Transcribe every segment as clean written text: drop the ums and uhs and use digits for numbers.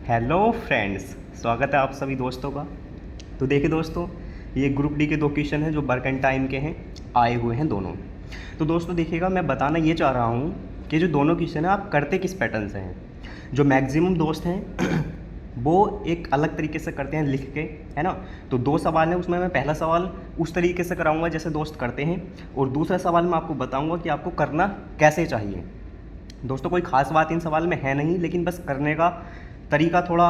Hello friends, स्वागत है आप सभी दोस्तों का। तो देखिए दोस्तों, ये ग्रुप डी के दो क्वेश्चन हैं जो बर्केंटाइन के हैं, आए हुए हैं दोनों। तो दोस्तों देखिएगा, मैं बताना ये चाह रहा हूँ कि जो दोनों क्वेश्चन हैं आप करते किस पैटर्न से हैं। जो मैक्सिमम दोस्त हैं वो एक अलग तरीके से करते हैं लिख के, है ना। तो दो सवाल हैं, उसमें मैं पहला सवाल उस तरीके से कराऊंगा जैसे दोस्त करते हैं, और दूसरा सवाल मैं आपको बताऊंगा कि आपको करना कैसे चाहिए। दोस्तों कोई ख़ास बात इन सवाल में है नहीं, लेकिन बस करने का तरीका थोड़ा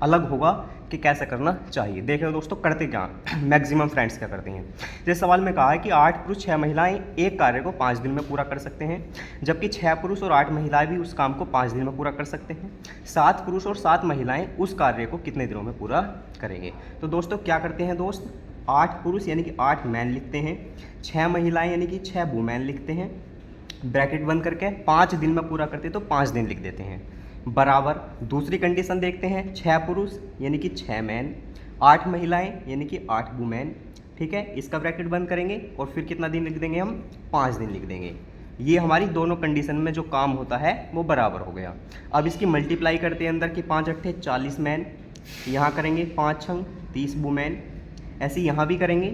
अलग होगा कि कैसे करना चाहिए। देखिए दोस्तों, करते क्या मैक्सिमम फ्रेंड्स क्या करते हैं। जैसे सवाल में कहा है कि 8 पुरुष 6 महिलाएं एक कार्य को 5 दिन में पूरा कर सकते हैं, जबकि 6 पुरुष और 8 महिलाएं भी उस काम को 5 दिन में पूरा कर सकते हैं। 7 पुरुष और 7 महिलाएं उस कार्य को कितने दिनों में पूरा करेंगे। तो दोस्तों क्या करते हैं दोस्त, 8 पुरुष यानी कि 8 मैन लिखते हैं, 6 महिलाएँ यानी कि 6 वुमेन लिखते हैं, ब्रैकेट बंद करके 5 दिन में पूरा करते तो 5 दिन लिख देते हैं, बराबर। दूसरी कंडीशन देखते हैं, 6 पुरुष यानी कि 6 मैन, 8 महिलाएं यानी कि 8 वुमेन, ठीक है। इसका ब्रैकेट बंद करेंगे और फिर कितना दिन लिख देंगे हम, 5 दिन लिख देंगे। ये हमारी दोनों कंडीशन में जो काम होता है वो बराबर हो गया। अब इसकी मल्टीप्लाई करते हैं अंदर की, 5 अट्ठे 40 मैन, यहाँ करेंगे 5 छंग 30 वुमेन, ऐसे यहाँ भी करेंगे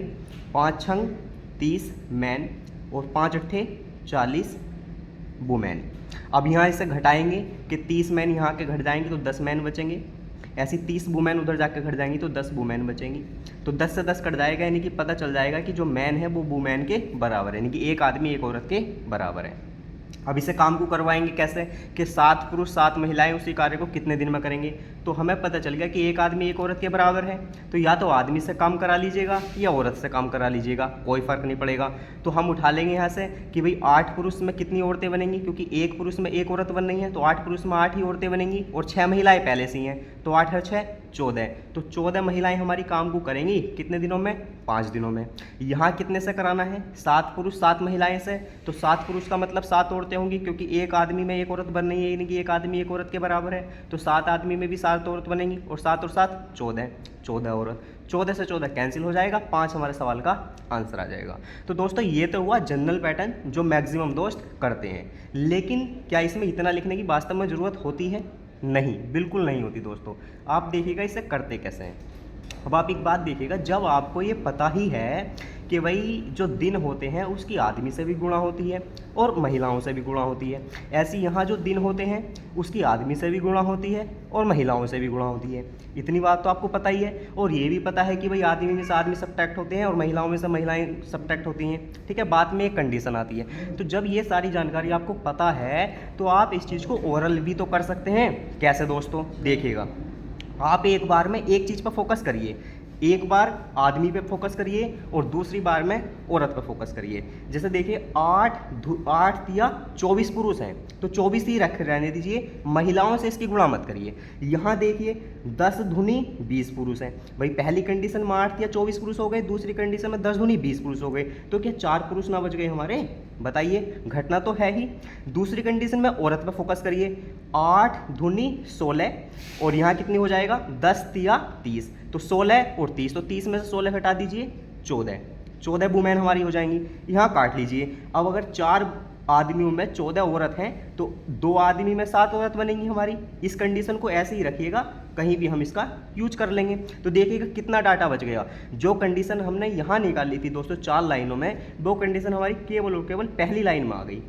5 छंग 30 मैन और 5 अट्ठे 40 वुमेन। अब यहाँ इसे घटाएंगे कि 30 मैन यहाँ के घट जाएंगे तो 10 मैन बचेंगे, ऐसी 30 वुमेन उधर जाके घट जाएंगी तो 10 वुमेन बचेंगी। तो 10 से 10 कट जाएगा, यानी कि पता चल जाएगा कि जो मैन है वो वुमेन के बराबर है, यानी कि एक आदमी एक औरत के बराबर है। अब इसे काम को करवाएंगे कैसे कि 7 पुरुष 7 महिलाएं उसी कार्य को कितने दिन में करेंगे। तो हमें पता चल गया कि एक आदमी एक औरत के बराबर है, तो या तो आदमी से काम करा लीजिएगा या औरत से काम करा लीजिएगा, कोई फ़र्क नहीं पड़ेगा। तो हम उठा लेंगे यहाँ से कि भाई 8 पुरुष में कितनी औरतें बनेंगी, क्योंकि एक पुरुष में एक औरत बन रही है, तो 8 पुरुष में 8 ही औरतें बनेंगी, और 6 महिलाएँ पहले से ही हैं, तो 8 और 6 14। तो 14 महिलाएं हमारी काम को करेंगी कितने दिनों में, 5 दिनों में। यहाँ कितने से कराना है, 7 पुरुष 7 महिलाएं से, तो 7 पुरुष का मतलब 7 औरतें होंगी, क्योंकि एक आदमी में एक औरत बन रही है, यानी कि एक आदमी एक औरत के बराबर है। तो 7 आदमी में भी 7 औरत बनेंगी, और 7 और 7 14, 14 औरत। 14 से 14 कैंसिल हो जाएगा, 5 हमारे सवाल का आंसर आ जाएगा। तो दोस्तों ये तो हुआ जनरल पैटर्न जो मैक्सिमम दोस्त करते हैं, लेकिन क्या इसमें इतना लिखने की वास्तव में ज़रूरत होती है? नहीं, बिल्कुल नहीं होती दोस्तों। आप देखिएगा इसे करते कैसे हैं। अब आप एक बात देखिएगा, जब आपको ये पता ही है कि भाई जो दिन होते हैं उसकी आदमी से भी गुणा होती है और महिलाओं से भी गुणा होती है, ऐसी यहाँ जो दिन होते हैं उसकी आदमी से भी गुणा होती है और महिलाओं से भी गुणा होती है। इतनी बात तो आपको पता ही है, और ये भी पता है कि भाई आदमी में से आदमी सब्ट्रैक्ट होते हैं और महिलाओं में से महिलाएं सब्ट्रैक्ट होती हैं, ठीक है। बात में एक कंडीशन आती है। तो जब ये सारी जानकारी आपको पता है तो आप इस चीज़ को ओरल भी तो कर सकते हैं। कैसे दोस्तों, देखिएगा, आप एक बार में एक चीज़ पर फोकस करिए, एक बार आदमी पे फोकस करिए और दूसरी बार में औरत पे फोकस करिए। जैसे देखिए 8 या 24 पुरुष हैं, तो 24 ही रहने दीजिए, महिलाओं से इसकी गुणा मत करिए। यहाँ देखिए 10 दूनी 20 पुरुष हैं, भाई पहली कंडीशन में 8 या 24 पुरुष हो गए, दूसरी कंडीशन में 10 दूनी 20 पुरुष हो गए, तो क्या 4 पुरुष ना बच गए हमारे? बताइए, घटना तो है ही। दूसरी कंडीशन में औरत पे फोकस करिए, 8 दूनी 16, और यहाँ कितनी हो जाएगा 10 या 30, तो 16 और 30, तो 30 में से 16 घटा दीजिए 14 वुमेन हमारी हो जाएंगी। यहाँ काट लीजिए। अब अगर 4 आदमियों में 14 औरत हैं तो 2 आदमी में 7 औरत बनेंगी हमारी। इस कंडीशन को ऐसे ही रखिएगा, कहीं भी हम इसका यूज कर लेंगे। तो देखिएगा कितना डाटा बच गया। जो कंडीशन हमने यहाँ निकाली थी दोस्तों 4 लाइनों में, वो कंडीशन हमारी केवल और केवल पहली लाइन में आ गई।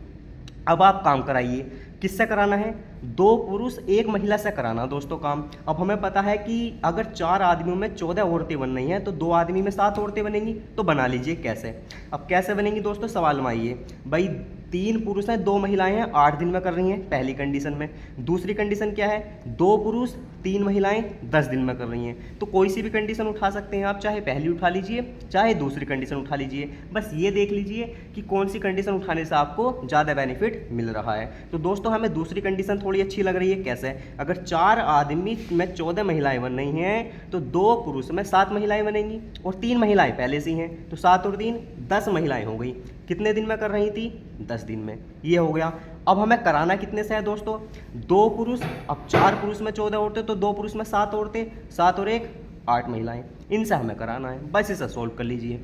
अब आप काम कराइए, किससे कराना है, 2 पुरुष 1 महिला से कराना दोस्तों काम। अब हमें पता है कि अगर 4 आदमियों में 14 औरतें बन रही हैं तो 2 आदमी में 7 औरतें बनेंगी। तो बना लीजिए कैसे। अब कैसे बनेंगी दोस्तों, सवाल में आइए। भाई 3 पुरुष हैं 2 महिलाएं हैं, 8 दिन में कर रही हैं पहली कंडीशन में। दूसरी कंडीशन क्या है, 2 पुरुष 3 महिलाएं 10 दिन में कर रही हैं। तो कोई सी भी कंडीशन उठा सकते हैं आप, चाहे पहली उठा लीजिए चाहे दूसरी कंडीशन उठा लीजिए। बस ये देख लीजिए कि कौन सी कंडीशन उठाने से आपको ज़्यादा बेनिफिट मिल रहा है। तो दोस्तों हमें दूसरी कंडीशन थोड़ी अच्छी लग रही है। कैसे, अगर 4 आदमी में 14 महिलाएं बन रही हैं तो 2 पुरुष में 7 महिलाएं बनेंगी, और 3 महिलाएं पहले से ही हैं, तो 7 और 3 10 महिलाएं हो गई। कितने दिन में कर रही थी, 10 दिन में। ये हो गया। अब हमें कराना कितने से है दोस्तों, 2 पुरुष। अब 4 पुरुष में 14 औरतें, तो 2 पुरुष में 7 औरतें, 7 और 1 8 महिलाएं, इनसे हमें कराना है। बस इसे सोल्व कर लीजिए।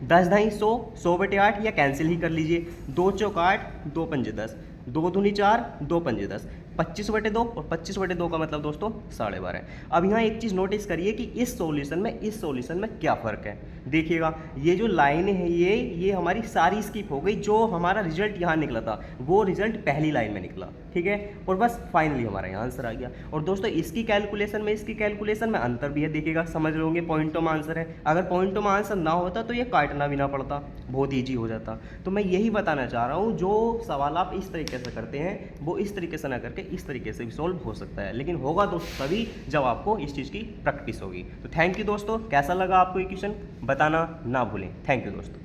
10 ढाई 100, 100 बटे 8 या कैंसिल ही कर लीजिए। 2 चौक 8, 2 पंजे 10, 2 दूनी 4, 2 पंजे 10, 25/2 और 25/2 का मतलब दोस्तों 12.5। अब यहाँ एक चीज़ नोटिस करिए कि इस सॉल्यूशन में क्या फ़र्क है। देखिएगा ये जो लाइन है ये हमारी सारी स्किप हो गई। जो हमारा रिजल्ट यहाँ निकला था वो रिजल्ट पहली लाइन में निकला, ठीक है, और बस फाइनली हमारा यहाँ आंसर आ गया। और दोस्तों इसकी कैलकुलेशन में अंतर भी है, देखिएगा समझ लोगे, पॉइंटों में आंसर है। अगर पॉइंटों में आंसर ना होता तो ये काटना भी ना पड़ता, बहुत ईजी हो जाता। तो मैं यही बताना चाह रहा हूँ, जो सवाल आप इस तरीके से करते हैं वो इस तरीके से ना करके इस तरीके से भी सॉल्व हो सकता है, लेकिन होगा तो तभी जब आपको इस चीज़ की प्रैक्टिस होगी। तो थैंक यू दोस्तों, कैसा लगा आपको ये क्वेश्चन बताना ना भूलें। थैंक यू दोस्तों।